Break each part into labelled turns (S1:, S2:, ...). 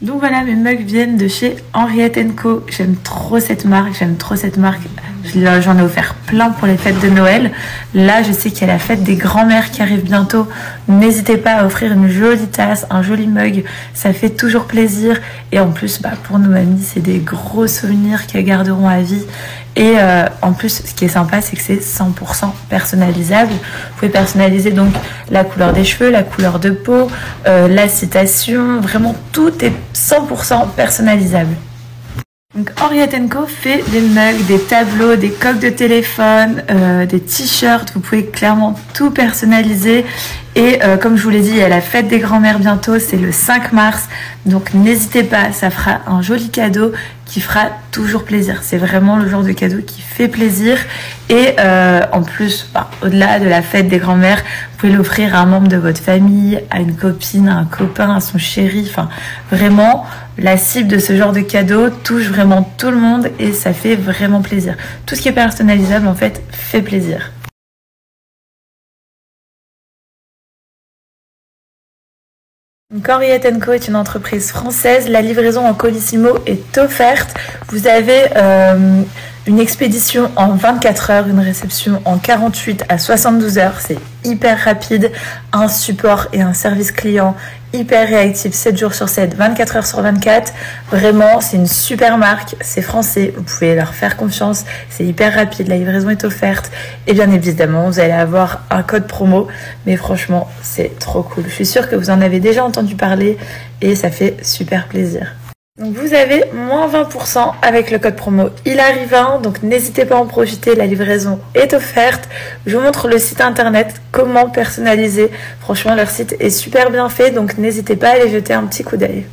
S1: Donc voilà, mes mugs viennent de chez Henriette & Co. J'aime trop cette marque, J'en ai offert plein pour les fêtes de Noël. Là, je sais qu'il y a la fête des grands-mères qui arrive bientôt. N'hésitez pas à offrir une jolie tasse, un joli mug. Ça fait toujours plaisir. Et en plus, pour nos mamies, c'est des gros souvenirs qu'elles garderont à vie. Et en plus, ce qui est sympa, c'est que c'est 100% personnalisable. Vous pouvez personnaliser donc la couleur des cheveux, la couleur de peau, la citation. Vraiment, tout est 100% personnalisable. Donc Henriette & Co fait des mugs, des tableaux, des coques de téléphone, des t-shirts. Vous pouvez clairement tout personnaliser. Et comme je vous l'ai dit, il y a la fête des grands-mères bientôt, c'est le 5 mars. Donc n'hésitez pas, ça fera un joli cadeau qui fera toujours plaisir. C'est vraiment le genre de cadeau qui fait plaisir. Et en plus, au-delà de la fête des grands-mères, vous pouvez l'offrir à un membre de votre famille, à une copine, à un copain, à son chéri. Enfin, vraiment, la cible de ce genre de cadeau touche vraiment tout le monde et ça fait vraiment plaisir. Tout ce qui est personnalisable, en fait, fait plaisir. Donc Henriette & Co est une entreprise française. La livraison en Colissimo est offerte. Vous avez une expédition en 24 heures, une réception en 48 à 72 heures. C'est hyper rapide. Un support et un service client hyper réactif 7 jours sur 7, 24 heures sur 24. Vraiment, c'est une super marque. C'est français. Vous pouvez leur faire confiance. C'est hyper rapide. La livraison est offerte. Et bien évidemment, vous allez avoir un code promo. Mais franchement, c'est trop cool. Je suis sûre que vous en avez déjà entendu parler et ça fait super plaisir. Donc vous avez moins 20% avec le code promo Il arrive 1, donc n'hésitez pas à en profiter, la livraison est offerte. Je vous montre le site internet, comment personnaliser. Franchement, leur site est super bien fait, donc n'hésitez pas à aller jeter un petit coup d'œil.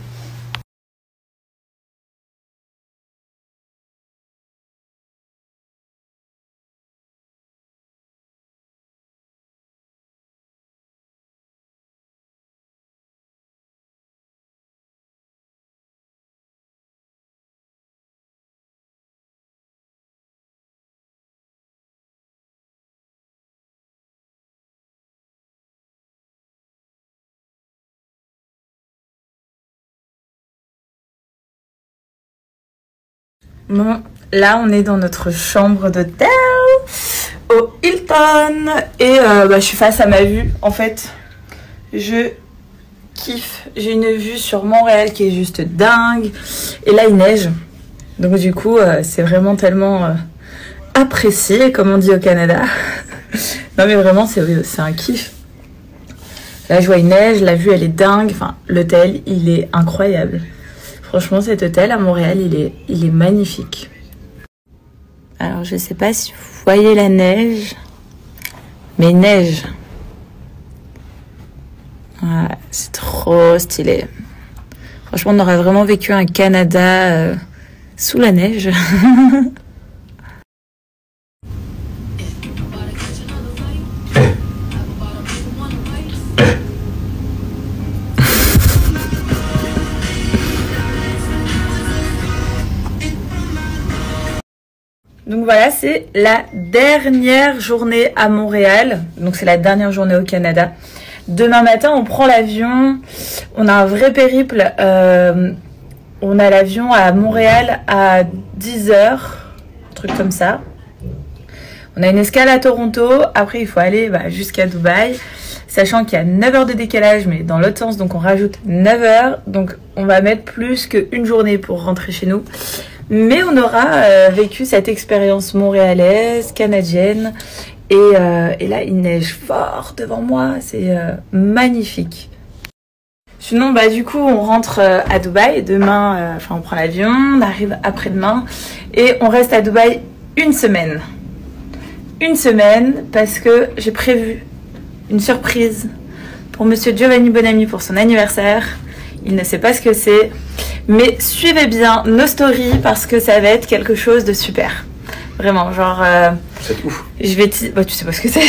S1: Bon, là on est dans notre chambre d'hôtel au Hilton et je suis face à ma vue. En fait, je kiffe. J'ai une vue sur Montréal qui est juste dingue. Et là il neige. Donc du coup, c'est vraiment tellement apprécié, comme on dit au Canada. Non mais vraiment, c'est un kiff. Là je vois il neige, la vue elle est dingue. Enfin, l'hôtel il est incroyable. Franchement, cet hôtel à Montréal, il est magnifique. Alors, je sais pas si vous voyez la neige, mais il neige. Ouais, c'est trop stylé. Franchement, on aurait vraiment vécu un Canada sous la neige. Donc voilà, c'est la dernière journée à Montréal. Donc c'est la dernière journée au Canada. Demain matin, on prend l'avion. On a un vrai périple. On a l'avion à Montréal à 10h. Un truc comme ça. On a une escale à Toronto. Après, il faut aller jusqu'à Dubaï. Sachant qu'il y a 9 heures de décalage, mais dans l'autre sens. Donc on rajoute 9 heures. Donc on va mettre plus qu'une journée pour rentrer chez nous. Mais on aura vécu cette expérience montréalaise, canadienne. Et là, il neige fort devant moi. C'est magnifique. Sinon, du coup, on rentre à Dubaï. Demain, on prend l'avion, on arrive après-demain. Et on reste à Dubaï une semaine. Une semaine parce que j'ai prévu une surprise pour Monsieur Giovanni Bonami pour son anniversaire. Il ne sait pas ce que c'est. Mais suivez bien nos stories parce que ça va être quelque chose de super. Vraiment, genre...
S2: c'est ouf.
S1: Je vais tu sais pas ce que c'est.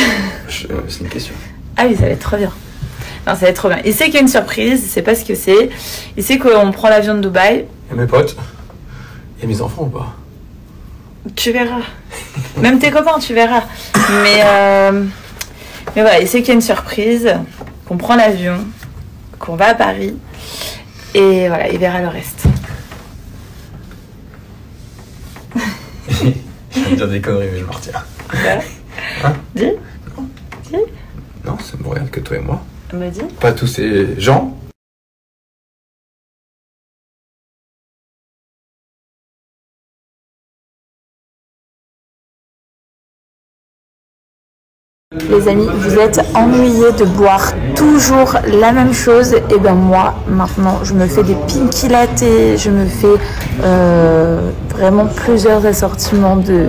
S2: C'est une question.
S1: Ah oui, ça va être trop bien. Non, ça va être trop bien. Il sait qu'il y a une surprise, il sait pas ce que c'est. Il sait qu'on prend l'avion de Dubaï.
S2: Et mes potes. Et mes enfants ou pas?
S1: Tu verras. Même tes copains, tu verras. Mais voilà, il sait qu'il y a une surprise, qu'on prend l'avion, qu'on va à Paris. Et voilà, il verra le reste.
S2: Je vais me dire des conneries, mais je me retiens.
S1: Voilà.
S2: Hein?
S1: Dis. Dis.
S2: Non, ça me regarde que toi et moi.
S1: Me dis.
S2: Pas tous ces gens.
S1: Les amis, vous êtes ennuyés de boire toujours la même chose. Et ben moi, maintenant, je me fais des pinky latte, je me fais vraiment plusieurs assortiments de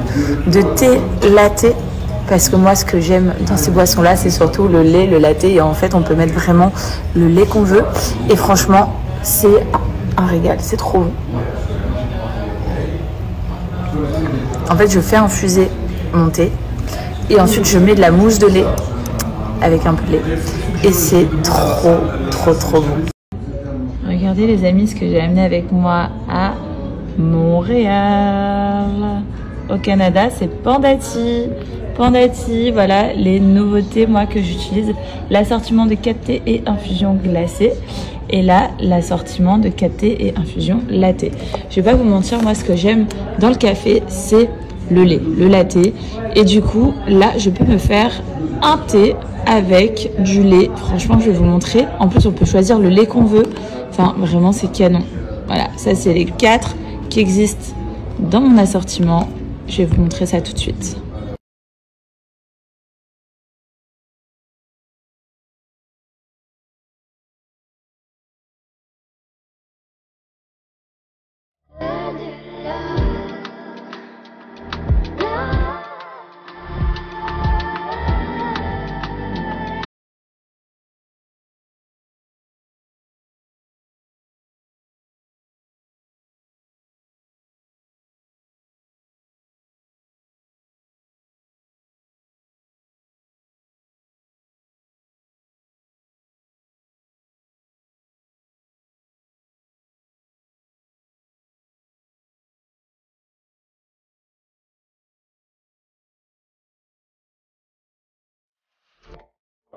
S1: thé latte. Parce que moi, ce que j'aime dans ces boissons-là, c'est surtout le lait, le latte. Et en fait, on peut mettre vraiment le lait qu'on veut. Et franchement, c'est un régal, c'est trop bon. En fait, je fais infuser mon thé. Et ensuite, je mets de la mousse de lait avec un peu de lait. Et c'est trop, trop, trop bon. Regardez les amis, ce que j'ai amené avec moi à Montréal. Au Canada, c'est Pandati. Pandati, voilà les nouveautés moi que j'utilise. L'assortiment de 4 thés et infusion glacée. Et là, l'assortiment de 4 thés et infusion latte. Je vais pas vous mentir, moi ce que j'aime dans le café, c'est le lait, le latte. Et du coup, là, je peux me faire un thé avec du lait. Franchement, je vais vous montrer. En plus, on peut choisir le lait qu'on veut. Enfin, vraiment, c'est canon. Voilà, ça, c'est les 4 qui existent dans mon assortiment. Je vais vous montrer ça tout de suite.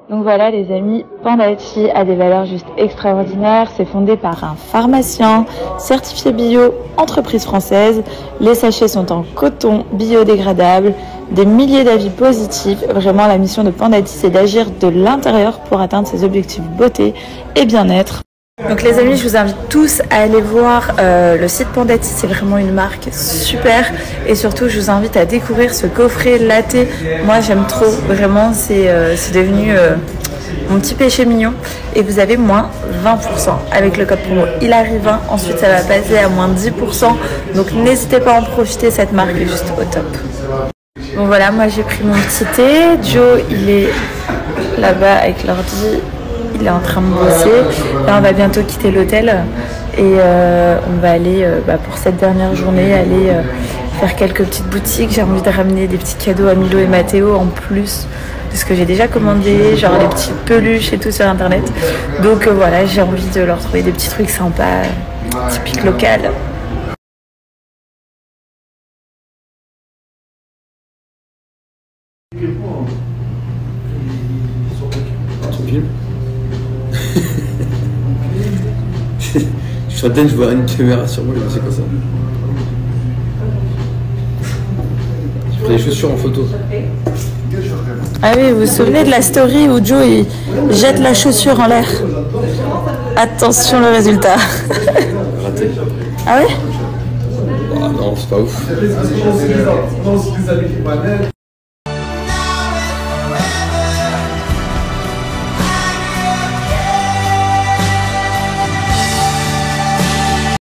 S1: Donc voilà les amis, Pandati a des valeurs juste extraordinaires. C'est fondé par un pharmacien, certifié bio, entreprise française. Les sachets sont en coton biodégradable, des milliers d'avis positifs. Vraiment la mission de Pandati, c'est d'agir de l'intérieur pour atteindre ses objectifs beauté et bien-être. Donc les amis, je vous invite tous à aller voir le site Pandati, c'est vraiment une marque super. Et surtout, je vous invite à découvrir ce coffret latte. Moi, j'aime trop, vraiment, c'est devenu mon petit péché mignon. Et vous avez moins 20% avec le code promo Hilary20. Ensuite, ça va passer à moins 10%. Donc n'hésitez pas à en profiter, cette marque est juste au top. Bon voilà, moi j'ai pris mon petit thé. Joe, il est là-bas avec l'ordi. Il est en train de bosser. Là, on va bientôt quitter l'hôtel et on va aller, pour cette dernière journée, aller faire quelques petites boutiques. J'ai envie de ramener des petits cadeaux à Milo et Mathéo en plus de ce que j'ai déjà commandé, genre des petites peluches et tout sur internet. Donc voilà, j'ai envie de leur trouver des petits trucs sympas, typiques locales.
S2: Je serais bien, je vois une caméra sur moi, je me sais quoi ça. Je prends les chaussures en photo.
S1: Ah oui, vous vous souvenez de la story où Joe il jette la chaussure en l'air? Attention le résultat.
S2: Raté.
S1: Ah ouais?
S2: Ah non, c'est pas ouf.